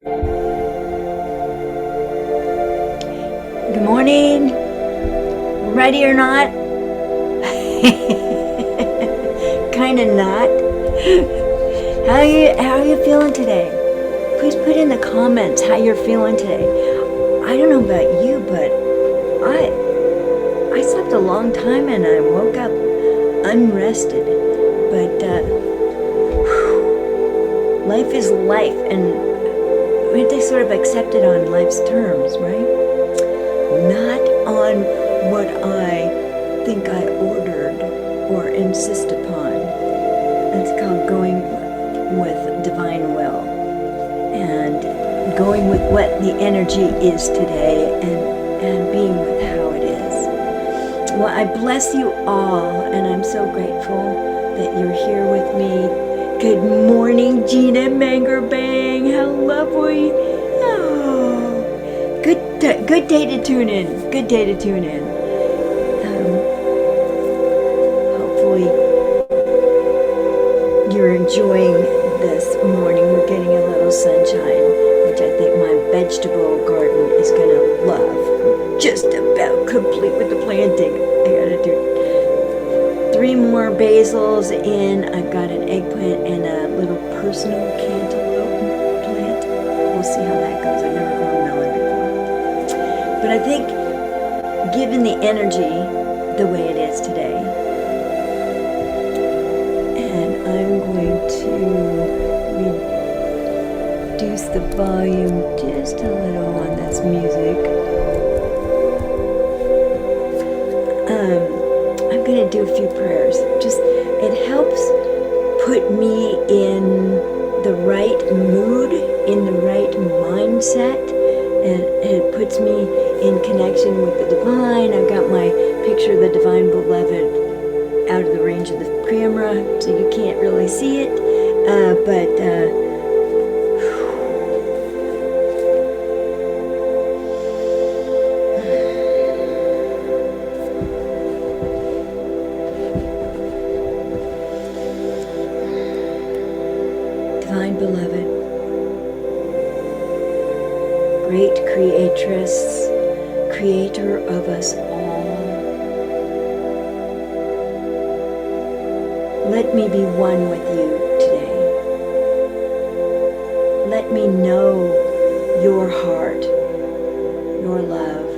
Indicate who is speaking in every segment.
Speaker 1: Good morning. Ready or not? Kind of not. How are you feeling today? Please put in the comments how you're feeling today. I don't know about you, but I slept a long time and I woke up unrested. But life is life, and we have to sort of accept it on life's terms, right? Not on what I think I ordered or insist upon. It's called going with divine will and going with what the energy is today and being with how it is. Well, I bless you all, and I'm so grateful that you're here with me. Good morning, Gina Mangerbang. How lovely. Oh, good day to tune in. Good day to tune in. Hopefully you're enjoying this morning. We're getting a little sunshine, which I think my vegetable garden is going to love. I'm just about complete with the planting. I got to do 3 more basils in. I've got an eggplant and a little personal cantaloupe plant. We'll see how that goes. I've never grown melon before. But I think, given the energy the way it is today, and I'm going to reduce the volume just a little on this music. I'm going to do a few prayers. Just, it helps put me in the right mood, in the right mindset, and it puts me in connection with the divine. I've got my picture of the divine beloved out of the range of the camera, so you can't really see it, but divine beloved, great creatress, creator of us all, let me be one with you today. Let me know your heart, your love,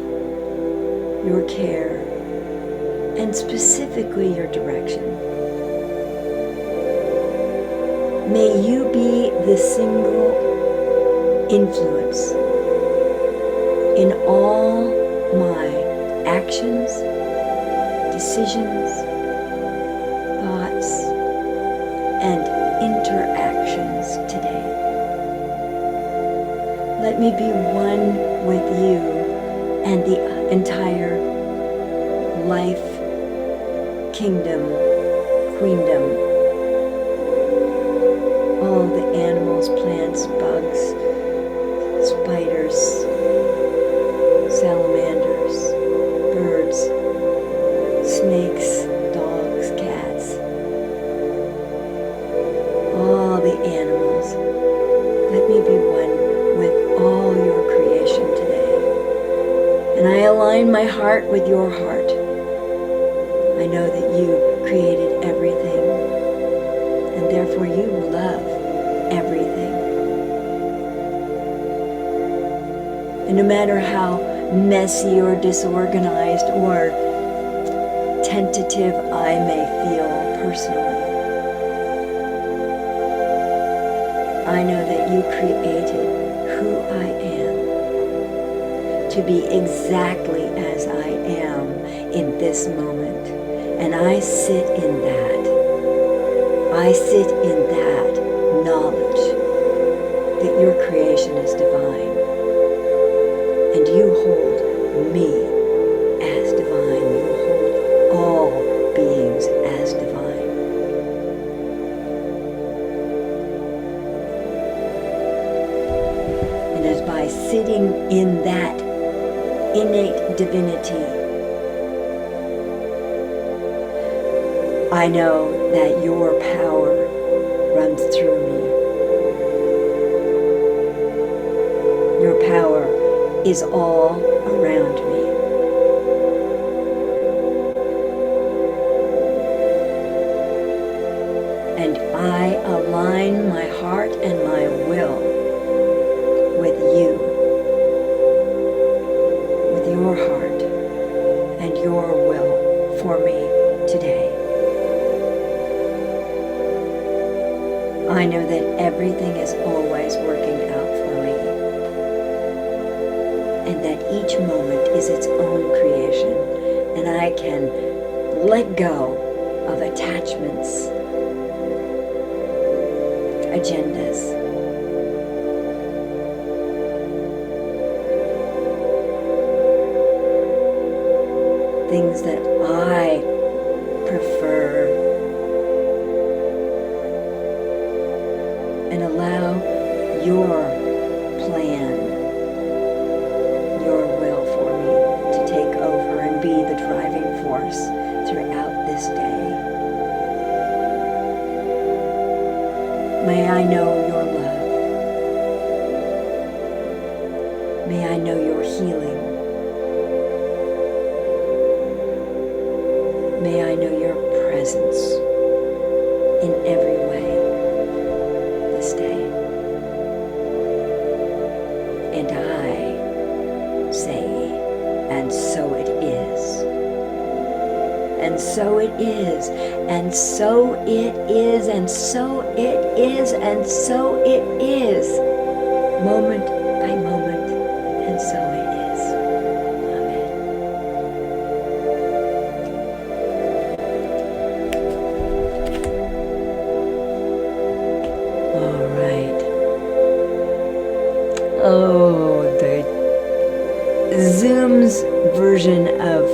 Speaker 1: your care, and specifically your direction. May you be the single influence in all my actions, decisions, thoughts, and interactions today. Let me be one with you and the entire life, kingdom, queendom, all the animals, plants, bugs, spiders, salamanders, birds, snakes, dogs, cats, all the animals. Let me be one with all your creation today. And I align my heart with your heart. I know that you created everything, and therefore you love everything. And no matter how messy or disorganized or tentative I may feel personally, I know that you created who I am to be exactly as I am in this moment. And I sit in that. I sit in that knowledge that your creation is divine. And you hold me as divine. You hold all beings as divine. And as by sitting in that innate divinity, I know that your power runs through me. is all around me. And I align my heart and my will with you, with your heart and your will for me today. I know that everything is always working out for me, and that each moment is its own creation, and I can let go of attachments, agendas, things that I prefer, and allow your plan, your will for me to take over and be the driving force throughout this day. May I know your love. May I know your healing. May I know your presence in every way this day. And I say, and so it is. And so it is. And so it is. And so it is. And so it is. Moment by moment. And so it is. Amen. All right. Oh, the Zoom's version of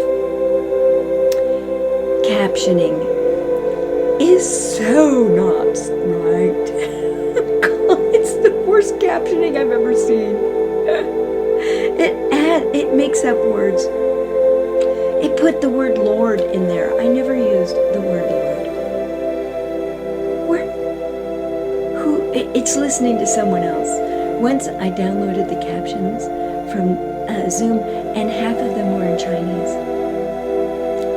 Speaker 1: captioning is so not right. It's the worst captioning I've ever seen. It makes up words. It put the word Lord in there. I never used the word Lord. It's listening to someone else. Once I downloaded the captions from Zoom, and half of them were in Chinese.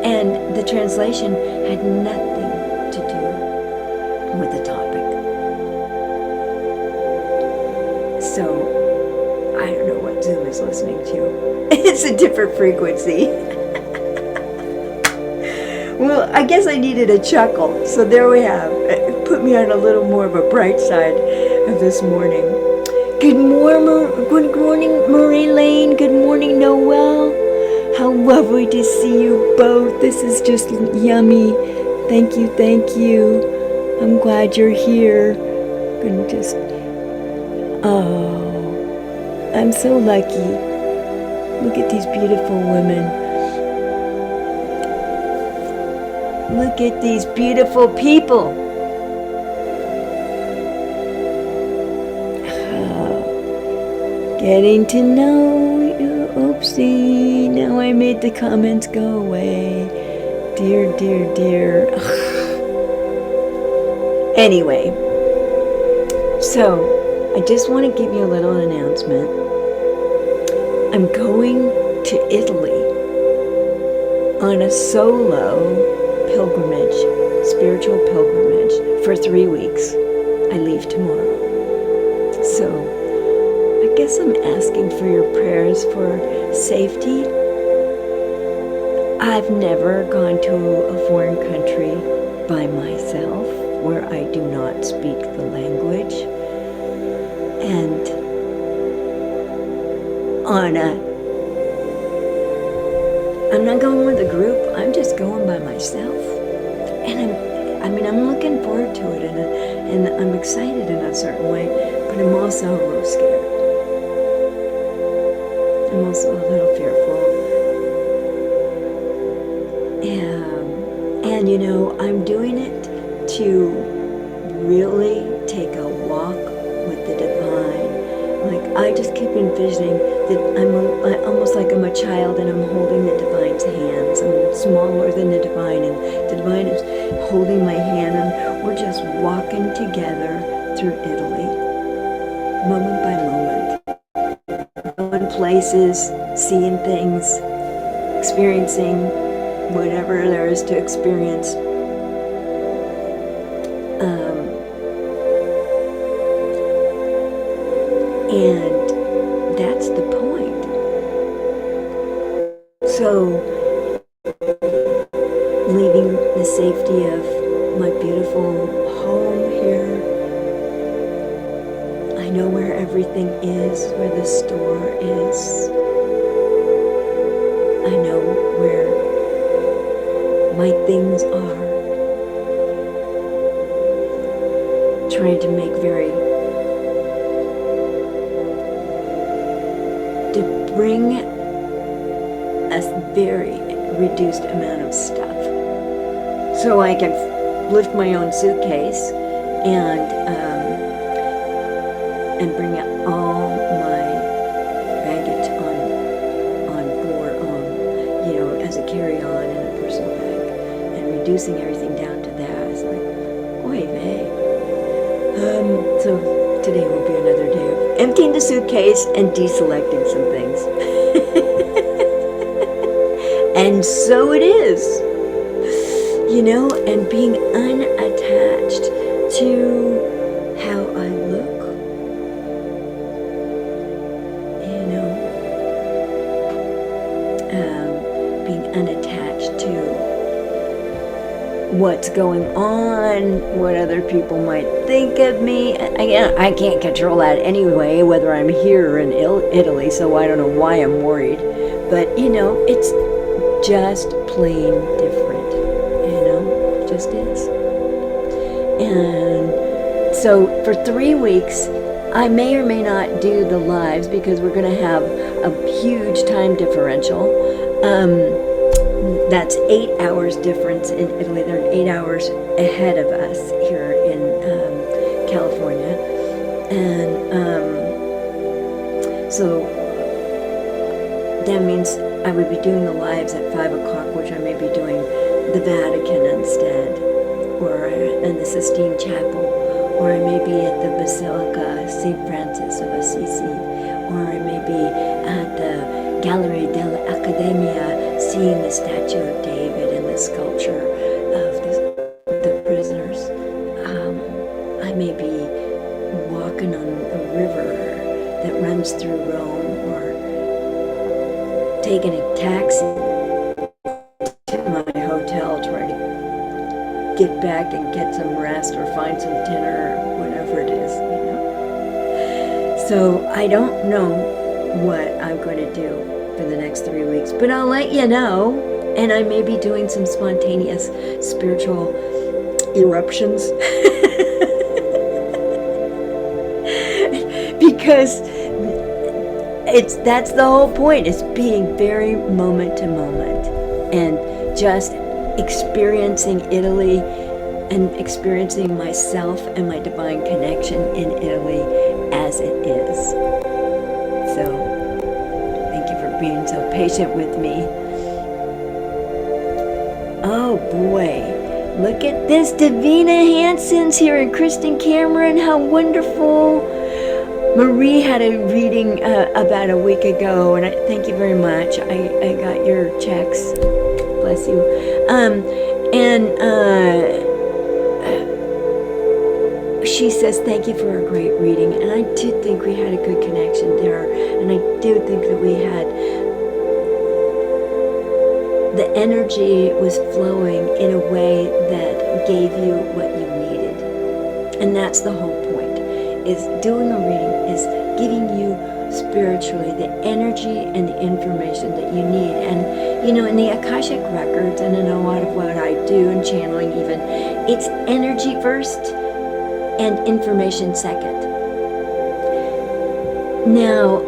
Speaker 1: And the translation had nothing to do with the topic. So, I don't know what Zoom is listening to. It's a different frequency. Well, I guess I needed a chuckle. So there we have. It put me on a little more of a bright side of this morning. Good morning, Marie Lane. Good morning, Noel. How lovely to see you both. This is just yummy. Thank you, thank you. I'm glad you're here. I'm so lucky. Look at these beautiful women. Look at these beautiful people. Getting to know you. Oopsie. Now I made the comments go away. Dear, dear, dear. Anyway. So, I just want to give you a little announcement. I'm going to Italy on a solo pilgrimage, spiritual pilgrimage, for 3 weeks. I leave tomorrow. So, I guess I'm asking for your prayers for safety. I've never gone to a foreign country by myself where I do not speak the language. And I'm not going with a group, I'm just going by myself. And I'm looking forward to it, and I'm excited in a certain way, but I'm also a little scared. I'm also a little fearful. And you know, I'm doing it to really take a walk with the divine. Like, I just keep envisioning that I'm almost like I'm a child and I'm holding the divine's hands. I'm smaller than the divine, and the divine is holding my hand, and we're just walking together through Italy, moment by moment. One places, seeing things, experiencing whatever there is to experience. And that's the point. So, leaving the safety of my beautiful home here, I know where everything is, where the store is. I know where my things are. Trying to make to bring a very reduced amount of stuff. So I can lift my own suitcase and bring all my baggage on board, as a carry-on in a personal bag, and reducing everything down to that. It's like, oy vey. So today will be another day of emptying the suitcase and deselecting some things. And so it is. And being unattached to how I look, being unattached to what's going on, what other people might think of me. I can't control that anyway, whether I'm here or in Italy, so I don't know why I'm worried. But, it's just plain different. Just is. And so for 3 weeks, I may or may not do the lives because we're going to have a huge time differential. That's 8 hours difference in Italy. They're 8 hours ahead of us here in California. And so that means I would be doing the lives at 5 o'clock, which I may be doing the Vatican instead, or in the Sistine Chapel, or I may be at the Basilica St. Francis of Assisi, or I may be at the Gallery dell'Accademia seeing the statue of David and the sculpture of the prisoners. I may be walking on a river that runs through Rome, or taking a taxi to my hotel, trying to get back and get some rest or find some dinner or whatever it is, So I don't know what I'm going to do for the next 3 weeks, but I'll let you know. And I may be doing some spontaneous spiritual eruptions. Because that's the whole point, is being very moment to moment and just experiencing Italy and experiencing myself and my divine connection in Italy as it is. So thank you for being so patient with me. Oh boy, look at this. Davina Hansen's here and Kristen Cameron, how wonderful. Marie had a reading about a week ago, and I thank you very much. I got your checks. Bless you. She says, thank you for a great reading. And I did think we had a good connection there. And I do think that we had, the energy was flowing in a way that gave you what you needed. And that's the whole point, is doing a reading is giving you spiritually the energy and the information that you need. And in the Akashic Records, and in a lot of what I do, and channeling even, it's energy first and information second. Now,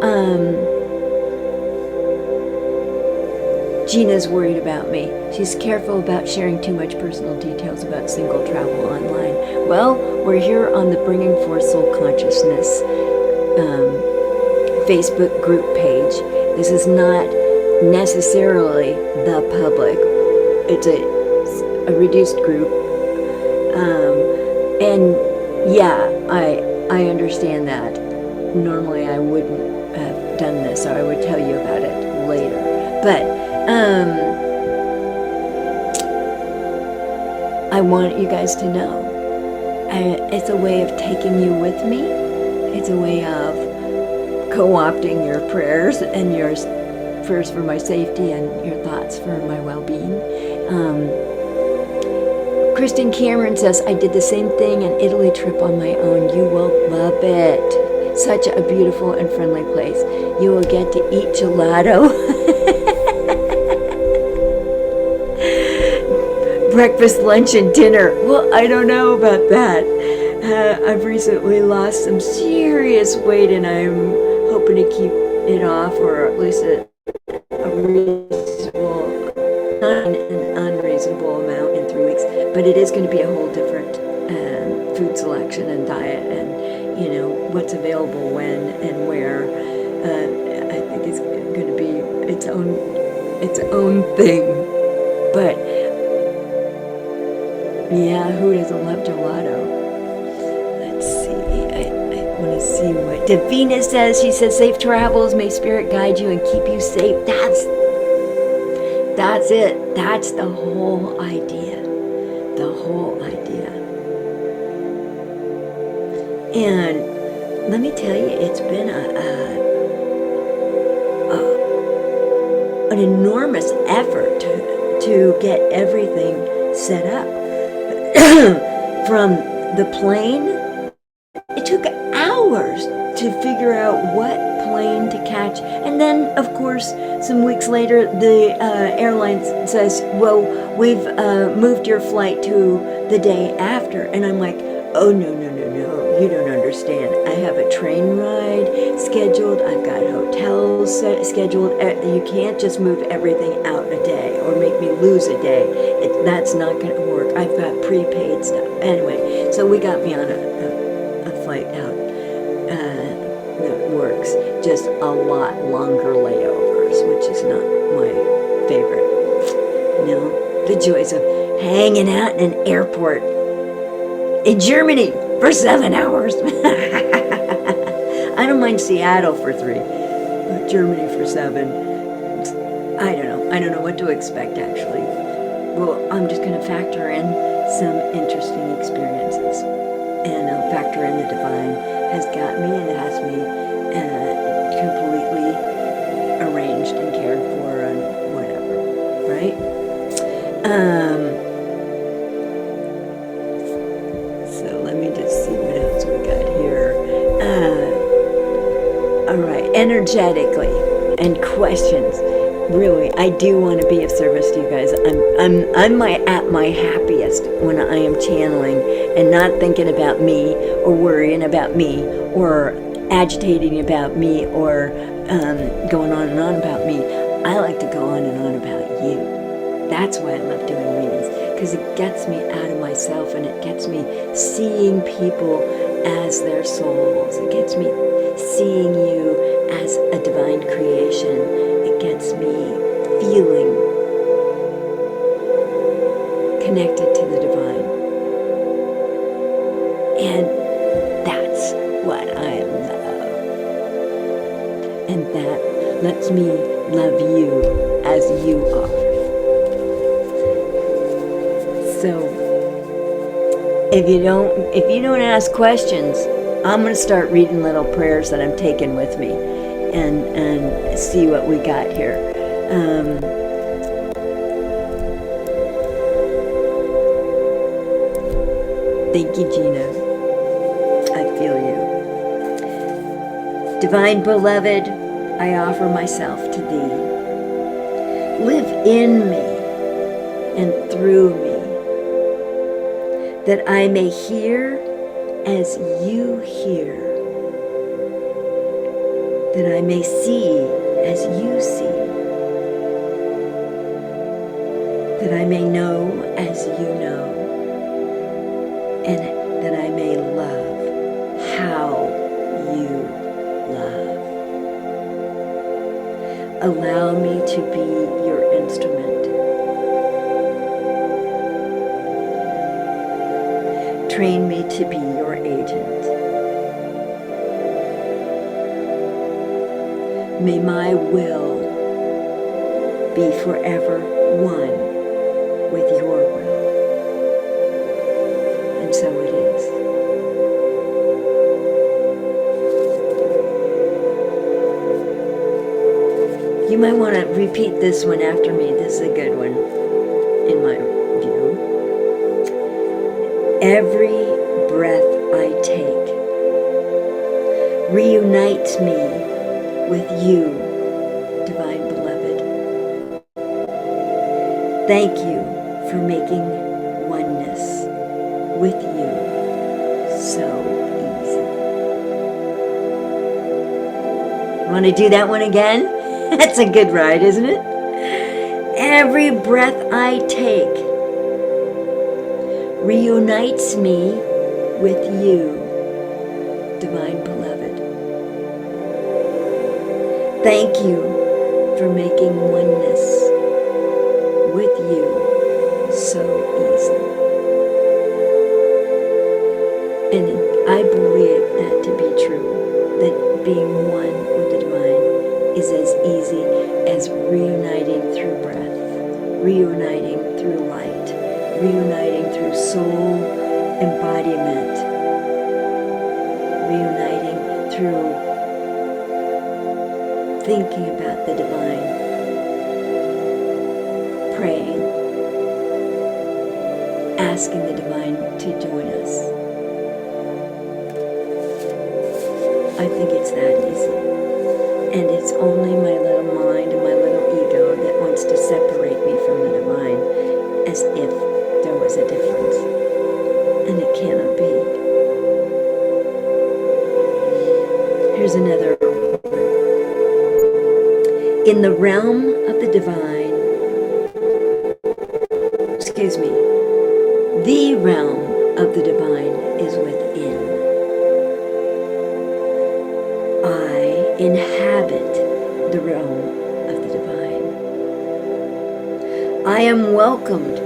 Speaker 1: Gina's worried about me. She's careful about sharing too much personal details about single travel online. Well, we're here on the Bringing Forth Soul Consciousness Facebook group page. This is not necessarily the public. It's a reduced group. And yeah, I understand that. Normally I wouldn't have done this, or I would tell you about it later. But I want you guys to know. It's a way of taking you with me. It's a way of co-opting your prayers and your prayers for my safety and your thoughts for my well-being. Kristen Cameron says, I did the same thing, an Italy trip on my own. You will love it. Such a beautiful and friendly place. You will get to eat gelato. Breakfast, lunch, and dinner. Well, I don't know about that. I've recently lost some serious weight, and I'm hoping to keep it off, or at least a reasonable, not an unreasonable amount in 3 weeks. But it is going to be a whole different food selection and diet, and what's available when and where. I think it's going to be its own thing. But yeah, who doesn't love gelato? Let's see. I want to see what Davina says. She says, safe travels. May spirit guide you and keep you safe. That's it. That's the whole idea. The whole idea. And let me tell you, it's been an enormous effort to get everything set up. From the plane, it took hours to figure out what plane to catch. And then, of course, some weeks later, the airline says, well, we've moved your flight to the day after. And I'm like, oh, no, you don't understand. I have a train ride scheduled. I've got hotels scheduled. You can't just move everything out a day or make me lose a day. That's not going to work. I've got prepaid stuff. Anyway, so we got me on a flight out that works. Just a lot longer layovers, which is not my favorite. The joys of hanging out in an airport in Germany for 7 hours. I don't mind Seattle for 3, but Germany for 7. I don't know what to expect, actually. Well, I'm just going to factor in some interesting experiences, and I'll factor in the divine has got me and has me completely arranged and cared for and whatever, right? So let me just see what else we got here. All right, energetically and questions. Really, I do want to be of service to you guys. I'm at my happiest when I am channeling and not thinking about me or worrying about me or agitating about me or going on and on about me. I like to go on and on about you. That's why I love doing readings, because it gets me out of myself and it gets me seeing people as their souls. It gets me seeing you as a divine creation. It gets me feeling connected to the divine. And that's what I love. And that lets me love you as you are. So if you don't ask questions, I'm going to start reading little prayers that I'm taking with me and see what we got here. Thank you, Gina. I feel you. Divine Beloved, I offer myself to Thee. Live in me and through me, that I may hear as You hear, that I may see as You see, that I may know as You know, and that I may love how You love. Allow me to be Your instrument. Train me to be Your agent. May my will be forever one with your will. And so it is. You might want to repeat this one after me. This is a good one, in my view. Every breath I take reunites me with you, Divine Beloved. Thank you for making oneness with you so easy. Want to do that one again? That's a good ride, isn't it? Every breath I take reunites me with you, Divine Beloved. Thank you for making oneness with you so easy. And I believe that to be true, that being one with the divine is as easy as reuniting through breath, reuniting through light, reuniting through soul embodiment, reuniting through thinking about the divine, praying, asking the divine to join us. I think it's that easy. And it's only my little mind and my little ego that wants to separate me from the divine, as if there was a difference. And it cannot be. Here's another one. In the realm of the divine, the realm of the divine is within. I inhabit the realm of the divine. I am welcomed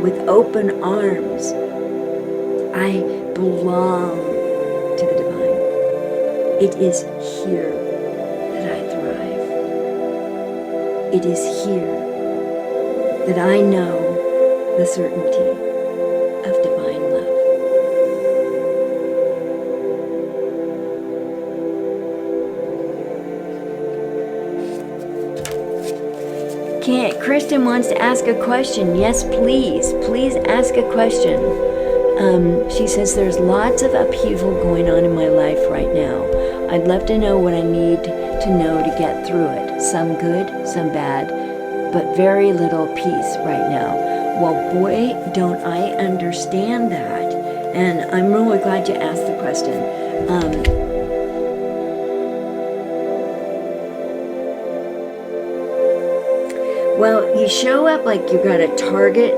Speaker 1: with open arms. I belong to the divine. It is here that I thrive. It is here that I know the certainty of divine love. Kristen wants to ask a question. Yes, please. Please ask a question. She says there's lots of upheaval going on in my life right now. I'd love to know what I need to know to get through it. Some good, some bad, but very little peace right now. Well, boy, don't I understand that. And I'm really glad you asked the question. Well, you show up like you got a target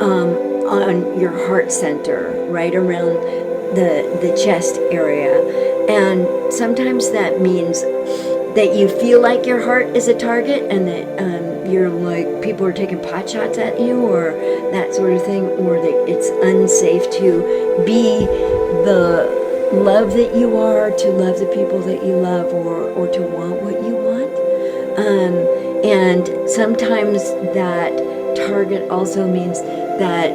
Speaker 1: on your heart center, right around the chest area. And sometimes that means that you feel like your heart is a target and that you're like, people are taking pot shots at you or that sort of thing, or that it's unsafe to be the love that you are, to love the people that you love, or to want what you want. And sometimes that target also means that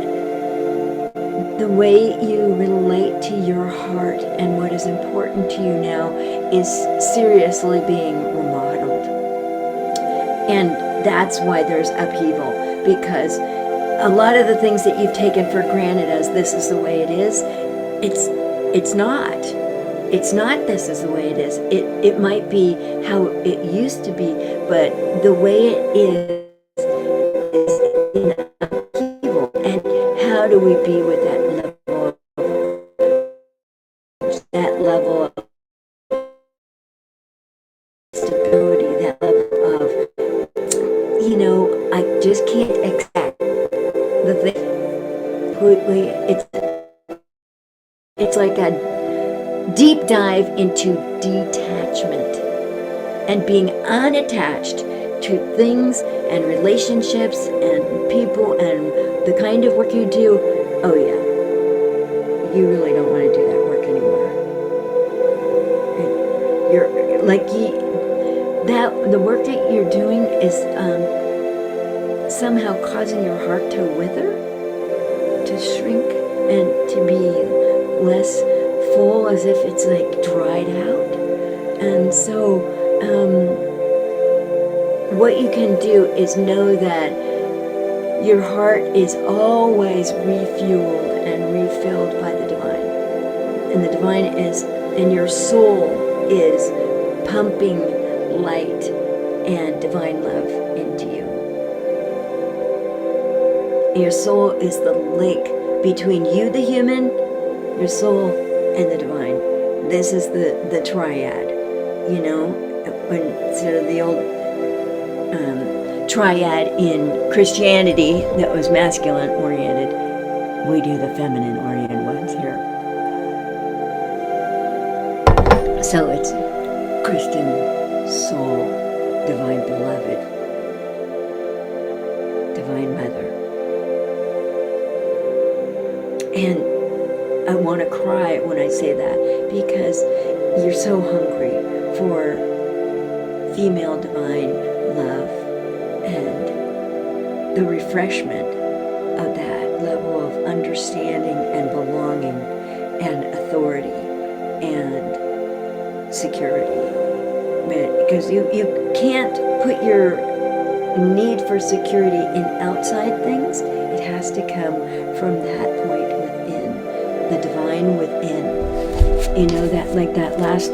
Speaker 1: the way you relate to your heart and what is important to you now is seriously being remodeled. And that's why there's upheaval, because a lot of the things that you've taken for granted as this is the way it is, it's not. It's not this is the way it is. It might be how it used to be, but the way it is in upheaval. And how do we be with that level of stability, that level of, I just can't accept the thing completely. It's like a deep dive into detachment and being unattached to things and relationships and people and the kind of work you do. Oh yeah, you really don't want to do that work anymore. You're like, that the work that you're doing is somehow causing your heart to wither, to shrink, and to be less full, as if it's like dried out. And so what you can do is know that your heart is always refueled and refilled by the divine. And the divine is, and your soul is pumping light and divine love into you. And your soul is the link between you, the human, your soul, and the divine. This is the triad, you know, when sort of the old triad in Christianity that was masculine oriented. We do the feminine oriented ones here. So it's Christian soul, divine beloved, divine mother. And I want to cry when I say that, because you're so hungry for female divine love and the refreshment of that level of understanding and belonging and authority and security. Because you can't put your need for security in outside things. It has to come from that point within, the divine within. You know, that like that last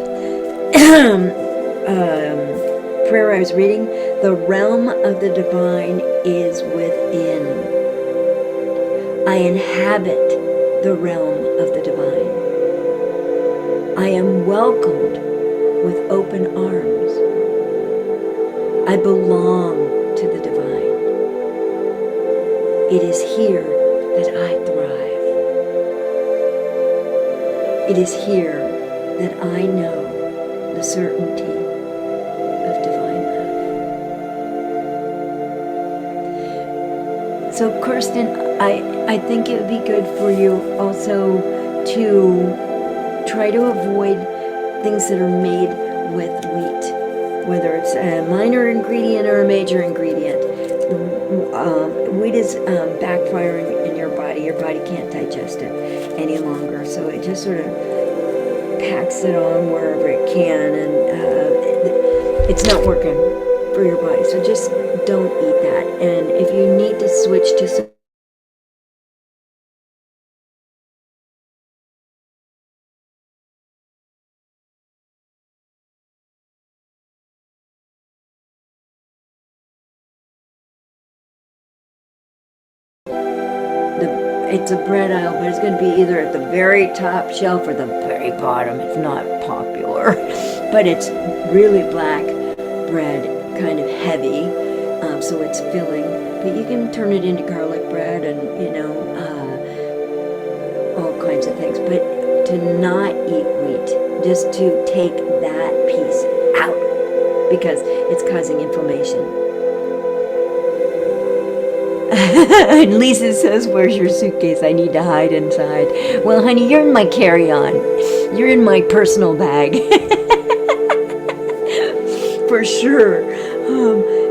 Speaker 1: prayer I was reading, the realm of the divine is within. I inhabit the realm of the divine. I am welcomed with open arms. I belong to the divine. It is here that I thrive. It is here that I know the certainty of divine love. So, Kirsten, I think it would be good for you also to try to avoid things that are made with wheat, whether it's a minor ingredient or a major ingredient. Wheat is backfiring in your body. Your body can't digest it any longer, so it just sort of packs it on wherever it can, and it's not working for your body. So just don't eat that. And if you need to switch to some it's a bread aisle, but it's going to be either at the very top shelf or the very bottom. It's not popular, but it's really black bread, kind of heavy, so it's filling. But you can turn it into garlic bread and, you know, all kinds of things. But to not eat wheat, just to take that piece out, because it's causing inflammation. And Lisa says, where's your suitcase? I need to hide inside. Well, honey, you're in my carry-on. You're in my personal bag. For sure.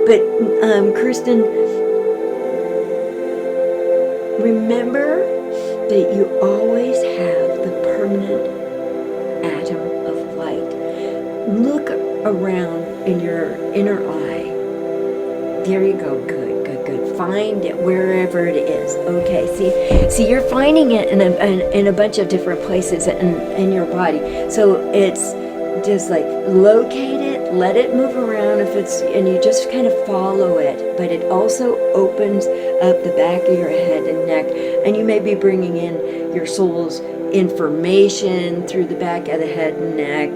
Speaker 1: But Kirsten, remember that you always have the permanent atom of light. Look around in your inner eye. There you go. Good. Find it wherever it is. Okay, see, you're finding it in a bunch of different places in your body. So it's just like locate it, let it move around and you just kind of follow it. But it also opens up the back of your head and neck, and you may be bringing in your soul's information through the back of the head and neck,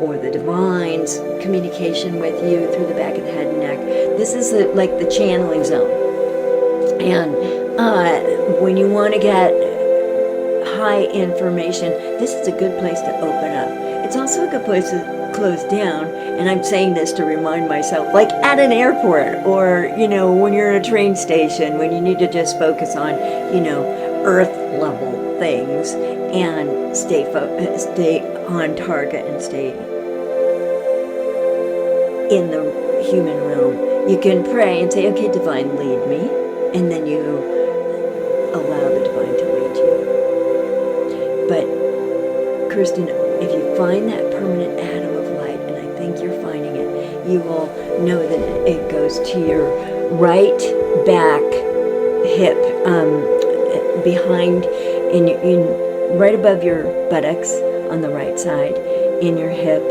Speaker 1: or the divine's communication with you through the back of the head and neck. This is like the channeling zone. And when you want to get high information, this is a good place to open up. It's also a good place to close down, and I'm saying this to remind myself, like at an airport, or, you know, when you're at a train station, when you need to just focus on, you know, earth level things, and stay on target and stay in the human realm. You can pray and say, okay, divine, lead me. And then you allow the divine to lead you. But, Kirsten, if you find that permanent atom of light, and I think you're finding it, you will know that it goes to your right back hip, behind, right above your buttocks on the right side, in your hip,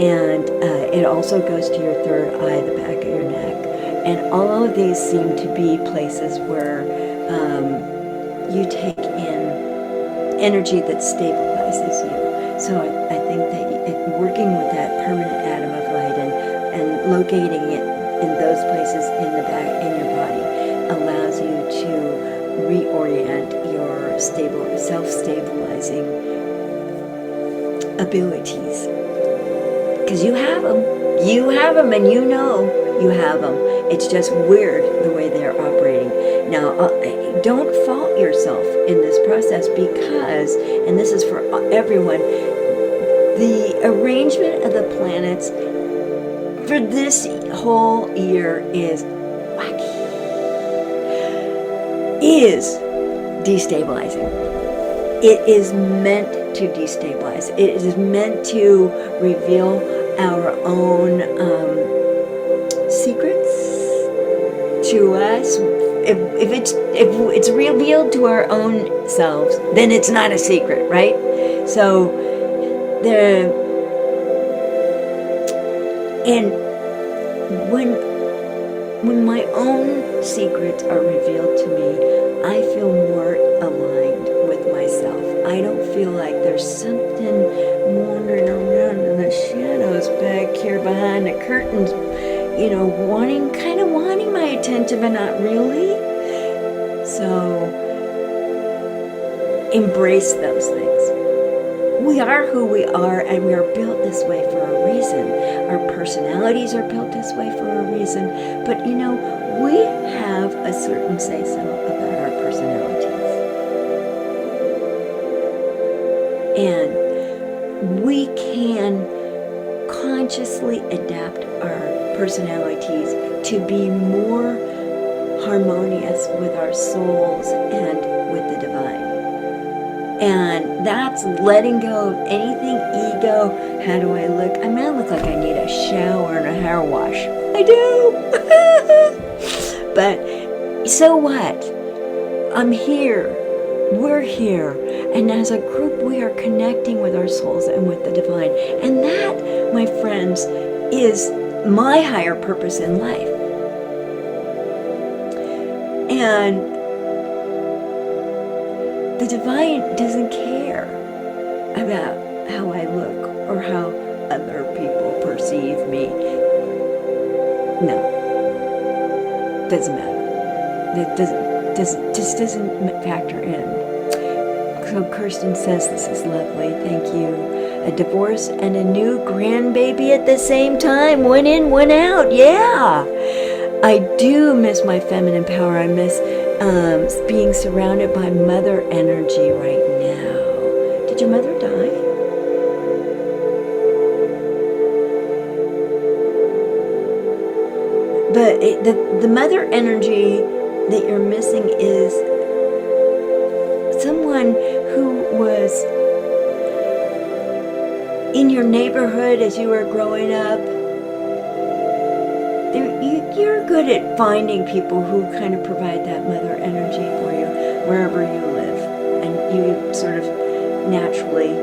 Speaker 1: and it also goes to your third eye, the back of your neck. And all of these seem to be places where you take in energy that stabilizes you. So I think that working with that permanent atom of light and locating it in those places in the back in your body allows you to reorient your self-stabilizing abilities. Because you have them, and you know you have them. It's just weird the way they're operating. Now, don't fault yourself in this process because, and this is for everyone, the arrangement of the planets for this whole year is wacky. Is destabilizing. It is meant to destabilize. It is meant to reveal our own secrets to us. If it's revealed to our own selves, then it's not a secret, right? So when my own secrets are revealed to me, I feel more aligned with myself. I don't feel like there's something wandering around in the shadows back here behind the curtains, kind of wanting my attention, but not really. So embrace those things. We are who we are, and we are built this way for a reason. Our personalities are built this way for a reason. But we have a certain say-so about our personalities. And we can consciously adapt our personalities to be more harmonious with our souls and with the divine. And that's letting go of anything ego. How do I look? I look like I need a shower and a hair wash. I do. But so what? I'm here. We're here. And as a group, we are connecting with our souls and with the divine. And that, my friends, is my higher purpose in life. And the divine doesn't care about how I look or how other people perceive me. No. Doesn't matter. It just doesn't factor in. So Kirsten says, this is lovely, thank you. A divorce and a new grandbaby at the same time. One in, one out, yeah. I do miss my feminine power. I miss being surrounded by mother energy right now. Did your mother die? But the mother energy that you're missing is someone who was in your neighborhood as you were growing up. You're good at finding people who kind of provide that mother energy for you wherever you live. And you sort of naturally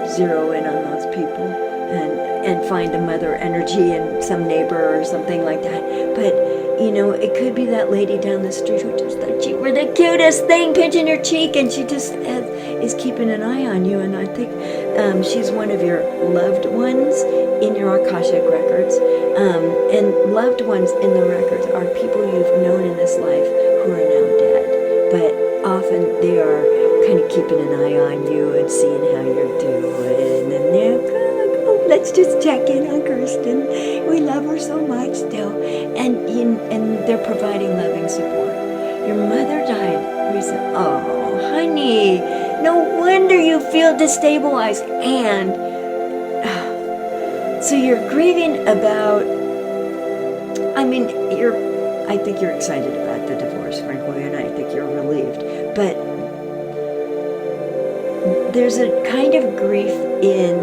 Speaker 1: zero in on those people and find a mother energy in some neighbor or something like that. But, it could be that lady down the street who just thought you were the cutest thing, pinching your cheek, and she just is keeping an eye on you. And I think she's one of your loved ones in your Akashic Records. And loved ones in the records are people you've known in this life who are now dead. But often they are kind of keeping an eye on you and seeing how you're doing. And they're let's just check in on Kirsten. We love her so much still. And they're providing loving support. Your mother died recently. Oh, honey, no wonder you feel destabilized. And so you're grieving about I mean, I think you're excited about the divorce, frankly, and I think you're relieved. But there's a kind of grief in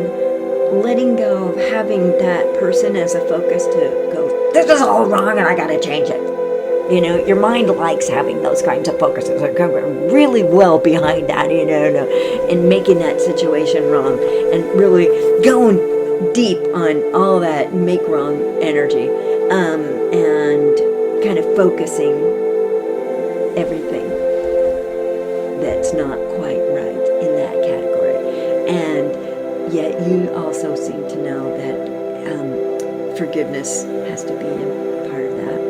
Speaker 1: letting go of having that person as a focus to go, this is all wrong and I gotta change it. You know, your mind likes having those kinds of focuses. They're going really well behind that, you know, and making that situation wrong and really going deep on all that make wrong energy, and kind of focusing everything that's not quite right in that category. And yet you also seem to know that forgiveness has to be a part of that.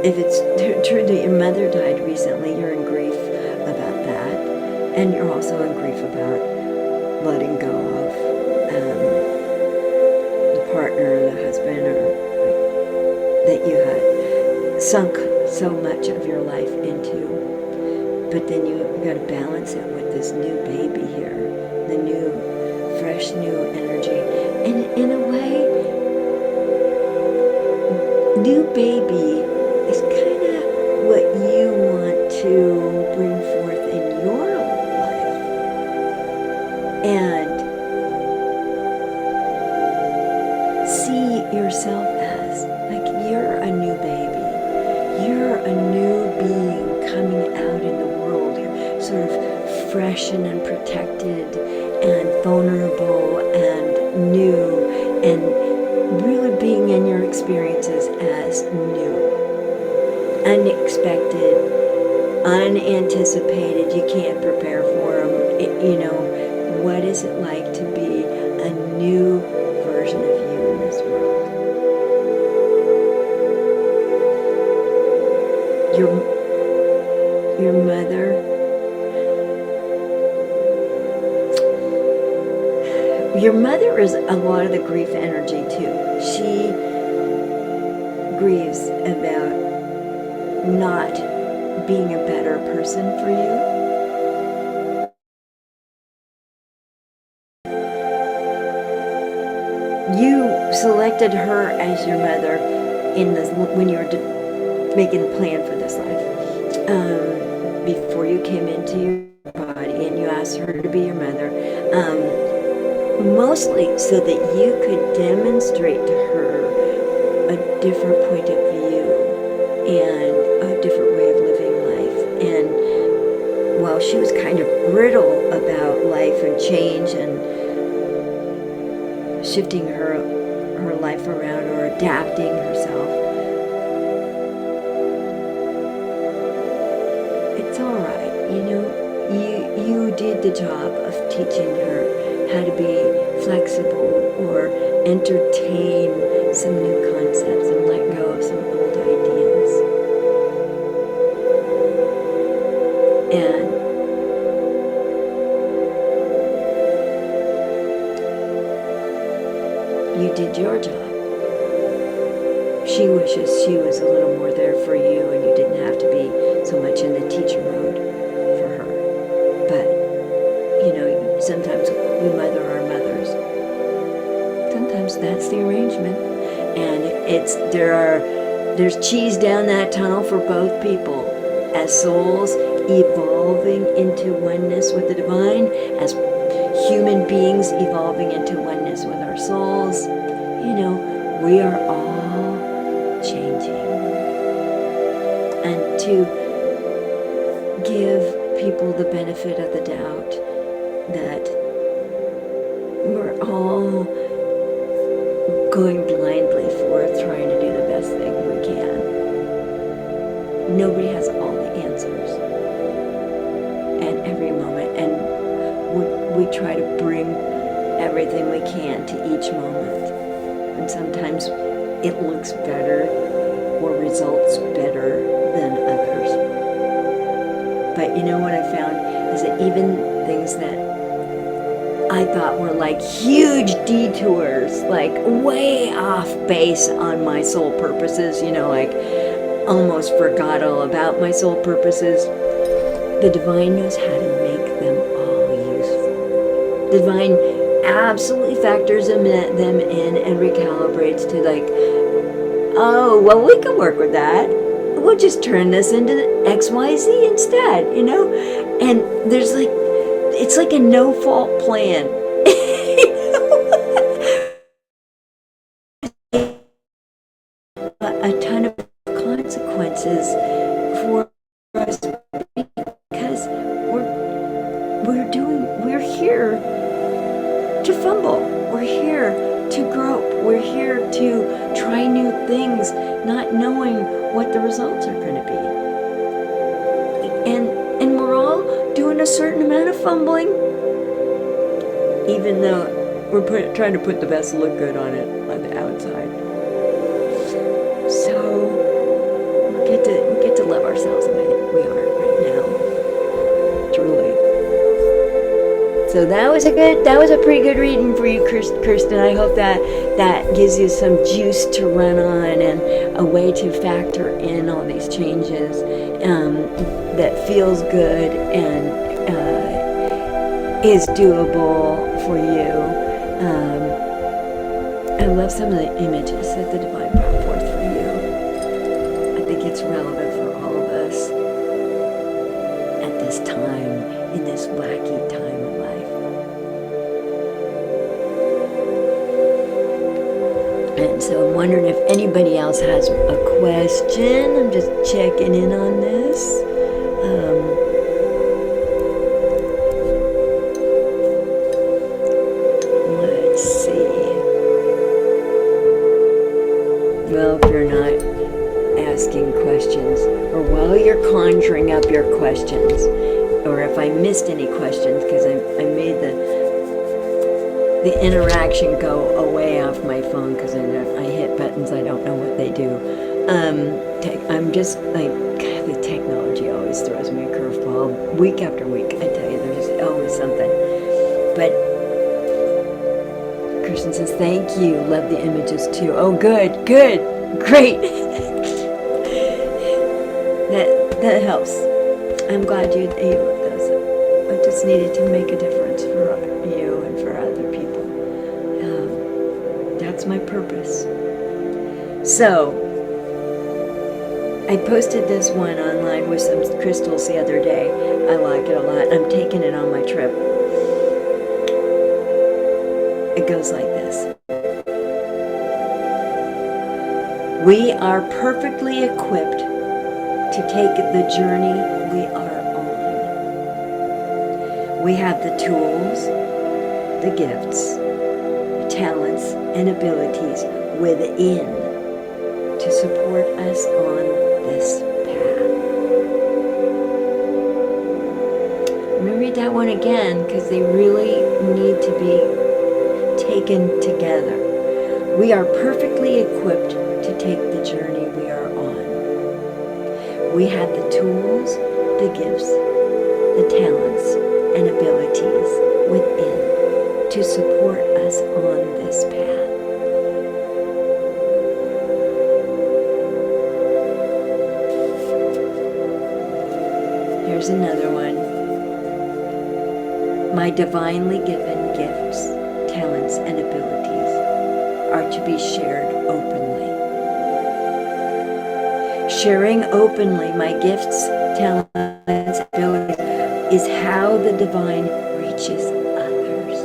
Speaker 1: If it's true that your mother died recently, you're in grief about that, and you're also in grief about letting go of the partner, the husband, or that you had sunk so much of your life into. But then you've got to balance it with this new baby here, the new, fresh, new energy, and in a way, new baby is kind of what you want to bring forth in your life. And see yourself as, like, you're a new baby. You're a new being coming out in the world. You're sort of fresh and unprotected and vulnerable and new and really being in your experiences as new. Unexpected, unanticipated, you can't prepare for them. You know, what is it like to be a new version of you in this world? Your mother, is a lot of the grief energy too. She grieves about not being a better person for you. You selected her as your mother when you were making the plan for this life. Before you came into your body, and you asked her to be your mother, mostly so that you could demonstrate to her a different point of view and a different way of living life. And while she was kind of brittle about life and change and shifting her life around or adapting herself, it's all right. You know, you did the job of teaching her how to be flexible or entertain some new concepts and let go of some old ideas. And you did your job. She wishes she was a little more there for you and you didn't have to be so much in the teacher mode for her. But, you know, sometimes we mother our mothers. Sometimes that's the arrangement. And there's cheese down that tunnel for both people. As souls evolving into oneness with the divine, as human beings evolving into oneness with our souls, you know, we are all changing. And to give people the benefit of the doubt that we're all going blindly forth trying to do the best thing we can. Nobody has all the answers at every moment, and we try to bring everything we can to each moment. And sometimes it looks better or results better than others. But you know what I found is that even things that I thought were like huge detours, like way off base on my soul purposes, you know, like almost forgot all about my soul purposes. The divine knows how to make them all useful. The divine absolutely factors them in and recalibrates to like, oh, well, we can work with that. We'll just turn this into XYZ instead, you know? And there's like, it's like a no-fault plan. A ton of consequences for us because we're here to fumble. We're here to grope. We're here to try new things, not knowing what the results are going to be. And we're all doing a certain amount of fumbling, even though we're trying to put the best look good on it on the outside. So we get to love ourselves the way we are right now, truly. So that was a pretty good reading for you, Kirsten. I hope that gives you some juice to run on and a way to factor in all these changes that feels good and is doable for you. I love some of the images that the Divine brought forth for you. I think it's relevant for all of us at this time, in this wacky time of life. And so I'm wondering if anybody else has a question. I'm just checking in on this. Let's see. Well, if you're not asking questions, or while you're conjuring up your questions, or if I missed any questions, because I made the interaction go away off my phone because I hit buttons, I don't know what they do. I'm just like, God, the technology always throws me a curveball. Week after week, I tell you, there's always something. But Kirsten says, thank you, love the images too. Oh, good, great. That helps. I'm glad you love those. I just needed to make a difference for you and for other people. That's my purpose. So, I posted this one online with some crystals the other day. I like it a lot. I'm taking it on my trip. It goes like this. We are perfectly equipped to take the journey we are on. We have the tools, the gifts, the talents, and abilities within to support us on this path. Let me read that one again because they really need to be taken together. We are perfectly equipped to take the journey we are on. We have the tools, the gifts, the talents, and abilities within to support us on this path. Here's another one. My divinely given gifts, talents, and abilities are to be shared openly. Sharing openly my gifts, talents, abilities is how the divine reaches others.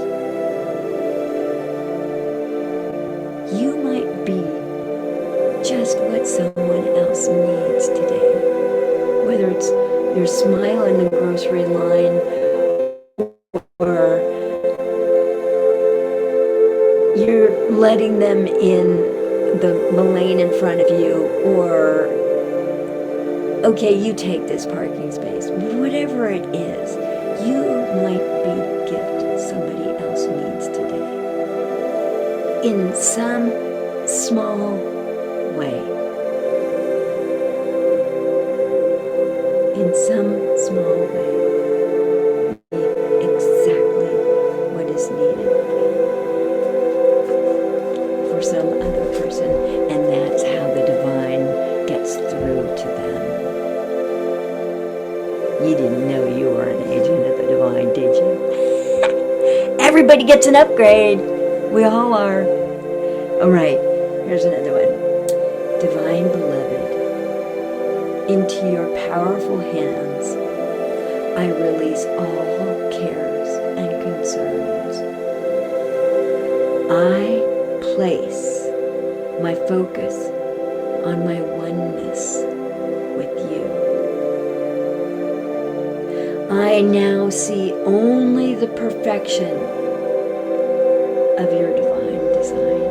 Speaker 1: You might be just what someone else needs today. Whether it's your smile in the grocery line, or you're letting them in the lane in front of you, or okay, you take this parking space. Whatever it is, you might be a gift somebody else needs today. In some small way. In some small way. Exactly what is needed for some other person. And that's how the divine gets through to them. You didn't know you were an agent of the divine, did you? Everybody gets an upgrade. We all are. All right, here's another one. Divine Beloved, into your powerful hands, I release all cares and concerns. I place my focus on my oneness with you. I now see only the perfection of your divine design.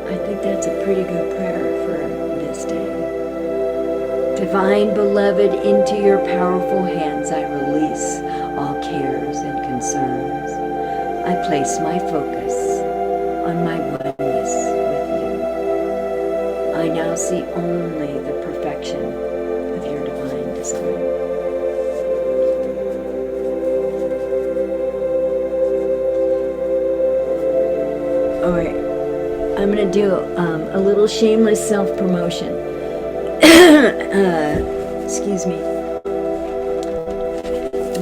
Speaker 1: I think that's a pretty good prayer for this day. Divine Beloved, into your powerful hands I release all cares and concerns. I place my focus on my oneness with you. I now see only the perfection of your divine design. All right, I'm going to do a little shameless self-promotion. Excuse me.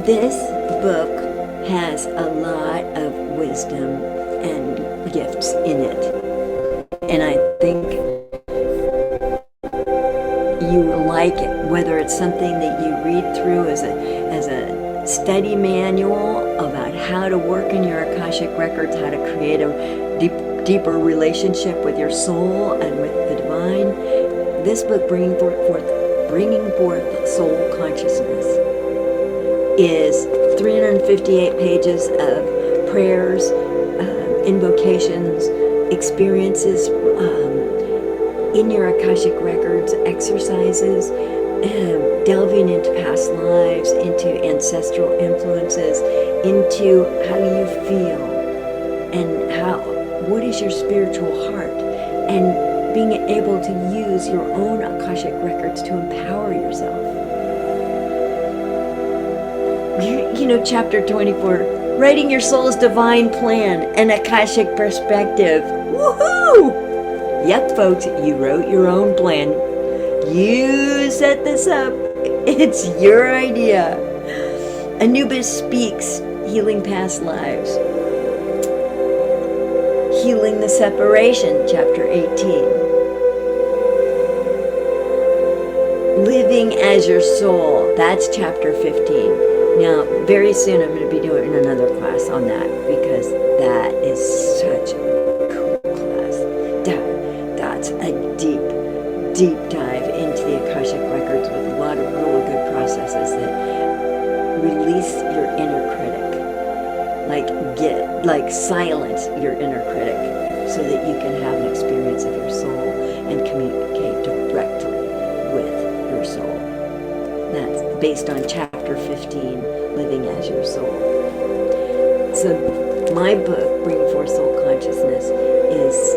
Speaker 1: This book has a lot of wisdom and gifts in it. And I think you will like it, whether it's something that you read through as a study manual about how to work in your Akashic Records, how to create a deeper relationship with your soul and with the divine. This book, Bringing Forth Soul Consciousness, is 358 pages of prayers, invocations, experiences in your Akashic Records, exercises, delving into past lives, into ancestral influences, into how you feel, and what is your spiritual heart, and being able to use your own Akashic Records to empower yourself. You know, chapter 24, writing your soul's divine plan, an Akashic perspective. Woohoo! Yep, folks, you wrote your own plan. You set this up. It's your idea. Anubis Speaks, Healing Past Lives. Healing the Separation, chapter 18. Living as your soul, that's chapter 15. Now, very soon I'm going to be doing another class on that, because that is such a cool class. That's a deep dive into the Akashic Records with a lot of really good processes that release your inner critic. Silence your inner critic so that you can have an experience of your soul and communicate directly with your soul. That's based on chapter 15, Living as Your Soul. So my book, Bringing Forth Soul Consciousness, is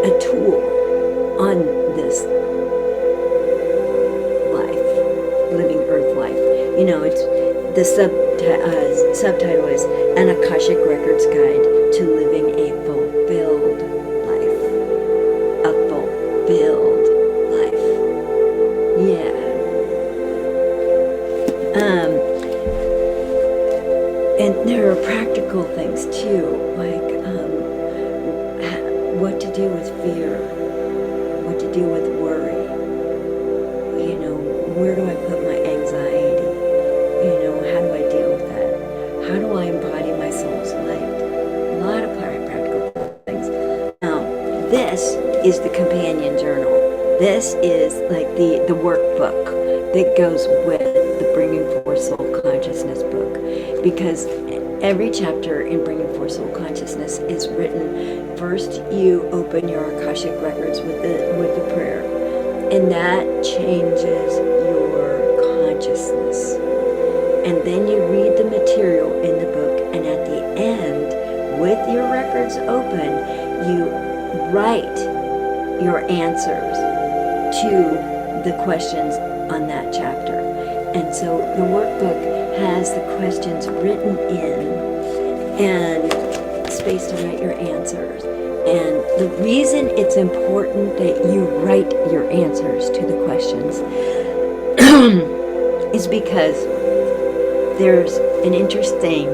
Speaker 1: a tool on this life, living earth life. You know, it's the subtitle is An Akashic Records Guide to Living a Fulfilled Life. A fulfilled life. Yeah. And there are practical things too, like what to do with fear, what to do with worry. You know, where do I put my anxiety? You know, how do I deal with that? How do I embody my soul's light? A lot of practical things. Now, this is the companion journal. This is like the workbook that goes with the Bringing Forth Soul Consciousness book, because every chapter in Bringing Forth Soul Consciousness is written. First, you open your Akashic Records with the prayer, and that changes your consciousness. And then you read the material in the book, and at the end, with your records open, you write your answers to the questions on that chapter. And so the workbook has the questions written in and space to write your answers. And the reason it's important that you write your answers to the questions is because there's an interesting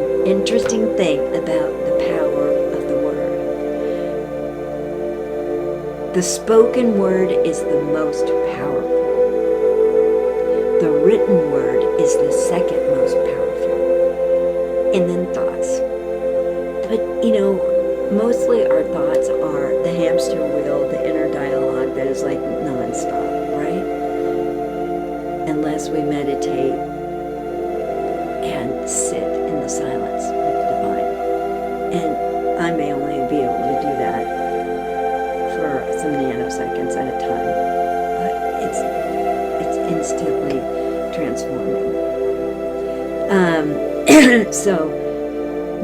Speaker 1: thing about the power of the word. The spoken word is the most powerful. The written word is the second most powerful. And then thoughts. But, mostly our thoughts are the hamster wheel, the inner dialogue that is like nonstop, right? Unless we meditate and sit in the silence with the divine. And I may only be able to do that for some nanoseconds at a time, but it's instantly transforming. So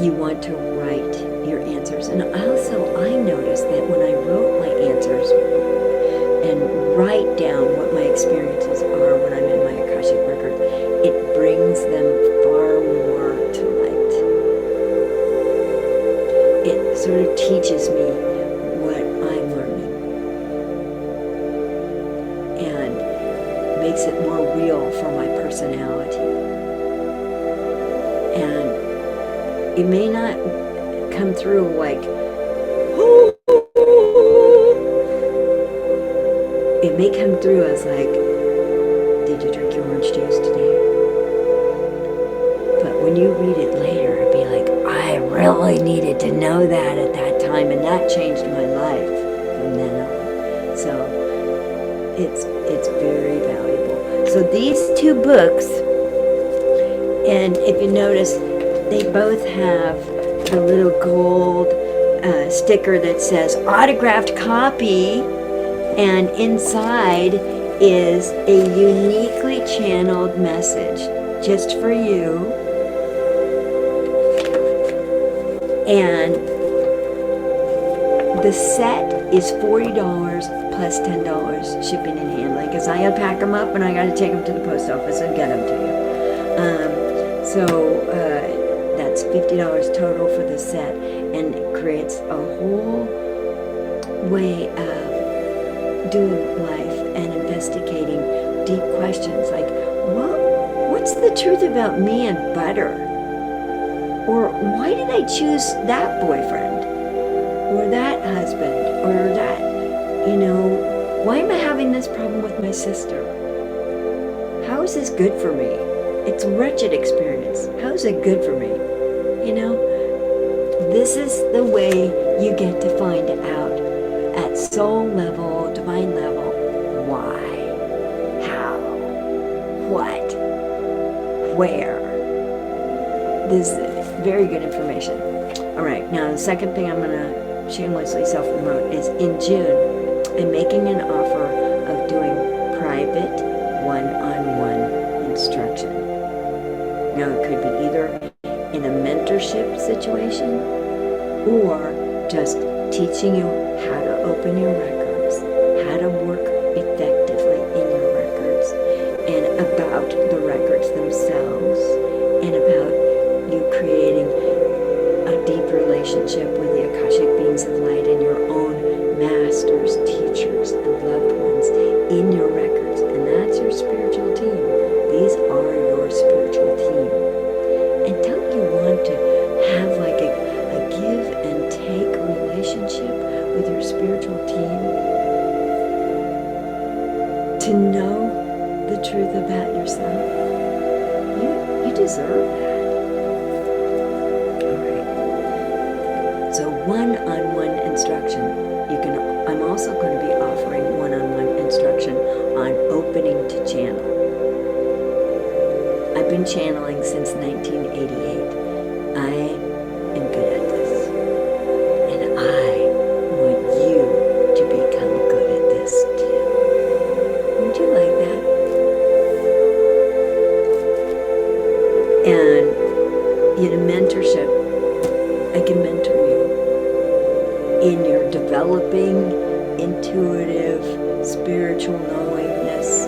Speaker 1: you want to write your answers. And also I noticed that when I wrote my answers and write down what my experiences are when I'm in my Akashic Records, it brings them far more to light. It sort of teaches me what I'm learning and makes it more real for my personality. And it may not come through like, it may come through as like, did you drink your orange juice today? But when you read it later, it'd be like, I really needed to know that at that time, and that changed my life from then on. So it's very valuable. So these two books, and if you notice, they both have the little gold sticker that says autographed copy, and inside is a uniquely channeled message just for you. And the set is $40 plus $10 shipping and handling, because I unpack them up and I got to take them to the post office and get them to you. That's $50 total for the set, and it creates a whole way of doing life and investigating deep questions like, what's the truth about me and butter? Or why did I choose that boyfriend? Or that husband? Or that, why am I having this problem with my sister? How is this good for me? It's a wretched experience. How is it good for me? This is the way you get to find out at soul level, divine level, why, how, what, where. This is very good information. All right, now the second thing I'm going to shamelessly self-promote is in June, I'm making an offer of doing private one-on-one instruction. Now it could be either in a mentorship situation or just teaching you how to open your records, how to work effectively in your records, and about the records themselves, and about you creating a deep relationship with the Akashic beings of light and your own masters, teachers, and loved ones in your records. And that's your spiritual team. These are your spiritual team. And don't you want to have like a give and take relationship with your spiritual team? To know the truth about yourself? You deserve that. Alright. So one-on-one instruction. I'm also going to be offering one-on-one instruction on opening to channel. I've been channeling since 1988. I am good at this. And I want you to become good at this too. Would you like that? And in a mentorship, I can mentor you in your developing intuitive spiritual knowingness,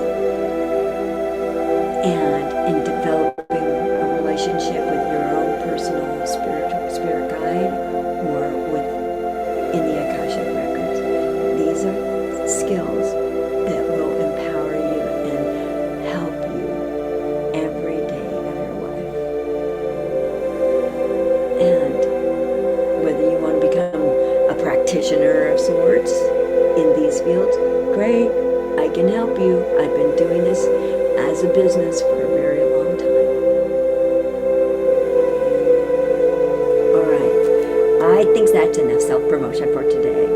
Speaker 1: and in developing a relationship with your own personal spirit guide, or in the Akashic Records. These are skills that will empower you and help you I can help you. I've been doing this as a business for a very long time. All right. I think that's enough self-promotion for today.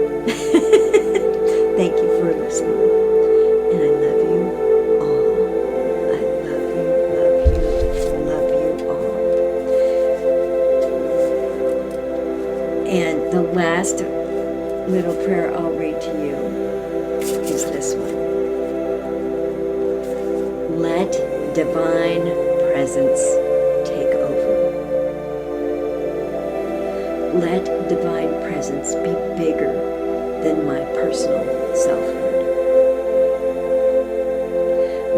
Speaker 1: Thank you for listening. And I love you all. I love you, love you, love you all. And the last little prayer I'll read to you is this one. Let divine presence take over. Let divine presence be bigger than my personal selfhood.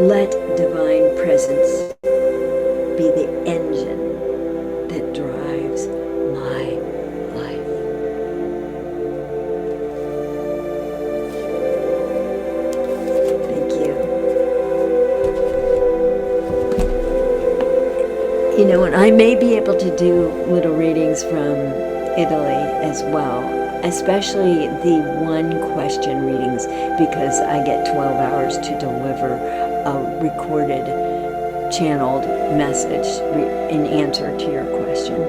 Speaker 1: Let divine presence be the engine that drives my life. Thank you. You know, and I may be able to do little readings from Italy as well, especially the one question readings, because I get 12 hours to deliver a recorded, channeled message in answer to your question,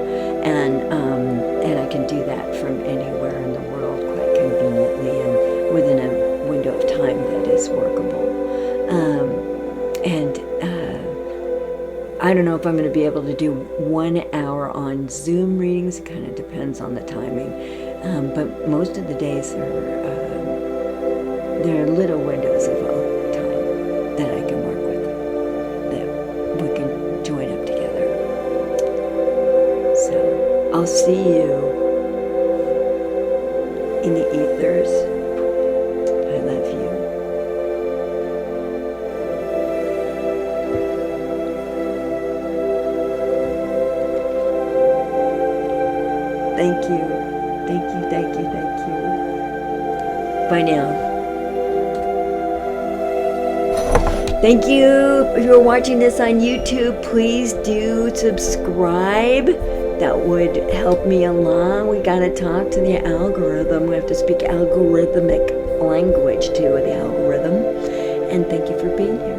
Speaker 1: and I can do that from anywhere in the world quite conveniently and within a window of time that is workable. I don't know if I'm going to be able to do 1 hour on Zoom readings. It kind of depends on the timing. But most of the days there are little windows of time that I can work with, that we can join up together. So I'll see you in the ethers. I love you. Thank you. Thank you, thank you, thank you. Bye now. Thank you. If you're watching this on YouTube, please do subscribe. That would help me along. We got to talk to the algorithm. We have to speak algorithmic language to the algorithm. And thank you for being here.